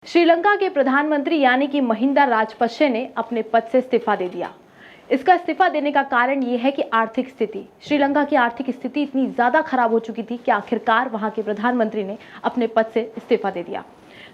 श्रीलंका के प्रधानमंत्री यानी कि महिंदा राजपक्षे ने अपने पद से इस्तीफा दे दिया। इसका इस्तीफा देने का कारण ये है कि आर्थिक स्थिति, श्रीलंका की आर्थिक स्थिति इतनी ज्यादा खराब हो चुकी थी कि आखिरकार वहां के प्रधानमंत्री ने अपने पद से इस्तीफा दे दिया।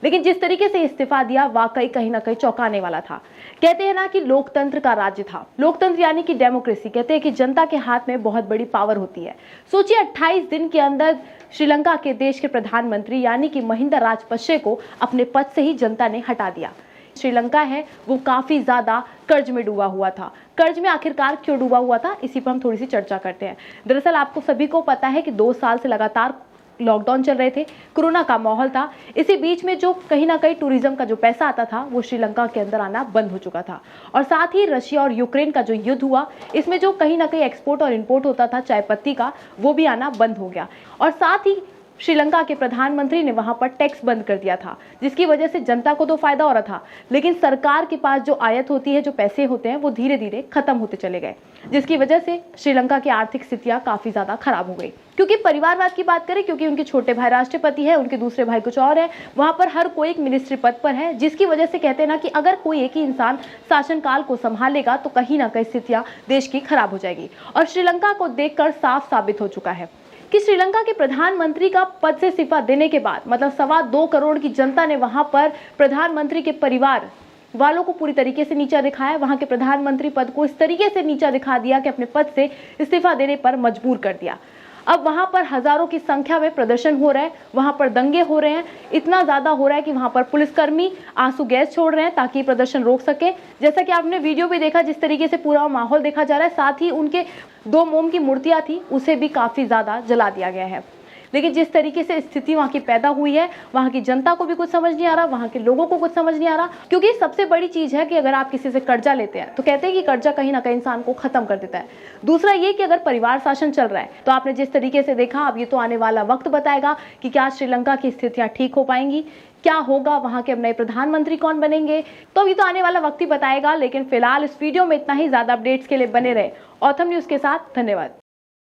लेकिन जिस तरीके से इस्तीफा दिया वाकई कहीं ना कहीं चौंकाने वाला था। कहते हैं ना कि लोकतंत्र का राज्य था। लोकतंत्र यानी कि डेमोक्रेसी, कहते हैं कि जनता के हाथ में बहुत बड़ी पावर होती है। सोचिए 28 दिन के अंदर श्रीलंका के देश के प्रधानमंत्री यानी कि महिंदा राजपक्षे को अपने पद से ही जनता ने हटा दिया। श्रीलंका है वो काफी ज्यादा कर्ज में डूबा हुआ था। कर्ज में आखिरकार क्यों डूबा हुआ था, इसी पर हम थोड़ी सी चर्चा करते हैं। दरअसल आपको सभी को पता है कि 2 साल से लगातार लॉकडाउन चल रहे थे, कोरोना का माहौल था। इसी बीच में जो कहीं ना कहीं टूरिज्म का जो पैसा आता था वो श्रीलंका के अंदर आना बंद हो चुका था। और साथ ही रशिया और यूक्रेन का जो युद्ध हुआ, इसमें जो कहीं ना कहीं एक्सपोर्ट और इंपोर्ट होता था चाय पत्ती का, वो भी आना बंद हो गया। और साथ ही श्रीलंका के प्रधानमंत्री ने वहां पर टैक्स बंद कर दिया था, जिसकी वजह से जनता को तो फायदा हो रहा था, लेकिन सरकार के पास जो आयत होती है, जो पैसे होते हैं, वो धीरे धीरे खत्म होते चले गए, जिसकी वजह से श्रीलंका की आर्थिक स्थितियां काफी ज्यादा खराब हो गई। क्योंकि परिवारवाद की बात करें, क्योंकि उनके छोटे भाई राष्ट्रपति है, उनके दूसरे भाई कुछ और है, वहां पर हर कोई एक मिनिस्ट्री पद पर है, जिसकी वजह से कहते हैं ना कि अगर कोई एक ही इंसान शासनकाल को संभालेगा तो कहीं ना कहीं स्थितियां देश की खराब हो जाएगी। और श्रीलंका को देखकर साफ साबित हो चुका है कि श्रीलंका के प्रधानमंत्री का पद से इस्तीफा देने के बाद मतलब 2.25 करोड़ की जनता ने वहां पर प्रधानमंत्री के परिवार वालों को पूरी तरीके से नीचा दिखाया। वहां के प्रधानमंत्री पद को इस तरीके से नीचा दिखा दिया कि अपने पद से इस्तीफा देने पर मजबूर कर दिया। अब वहां पर हजारों की संख्या में प्रदर्शन हो रहे हैं, वहां पर दंगे हो रहे हैं, इतना ज्यादा हो रहा है कि वहां पर पुलिसकर्मी आंसू गैस छोड़ रहे हैं ताकि प्रदर्शन रोक सके। जैसा कि आपने वीडियो भी देखा, जिस तरीके से पूरा माहौल देखा जा रहा है। साथ ही उनके 2 मोम की मूर्तियां थी, उसे भी काफी ज्यादा जला दिया गया है। लेकिन जिस तरीके से स्थिति वहां की पैदा हुई है, वहां की जनता को भी कुछ समझ नहीं आ रहा, वहां के लोगों को कुछ समझ नहीं आ रहा। क्योंकि सबसे बड़ी चीज है कि अगर आप किसी से कर्जा लेते हैं तो कहते हैं कि कर्जा कहीं ना कहीं इंसान को खत्म कर देता है। दूसरा ये कि अगर परिवार शासन चल रहा है तो आपने जिस तरीके से देखा, अब ये तो आने वाला वक्त बताएगा कि क्या श्रीलंका की स्थितियां ठीक हो पाएंगी, क्या होगा, वहां के अब नए प्रधानमंत्री कौन बनेंगे, तो अभी तो आने वाला वक्त ही बताएगा। लेकिन फिलहाल इस वीडियो में इतना ही। ज्यादा अपडेट्स के लिए बने रहे ऑथम न्यूज के साथ। धन्यवाद।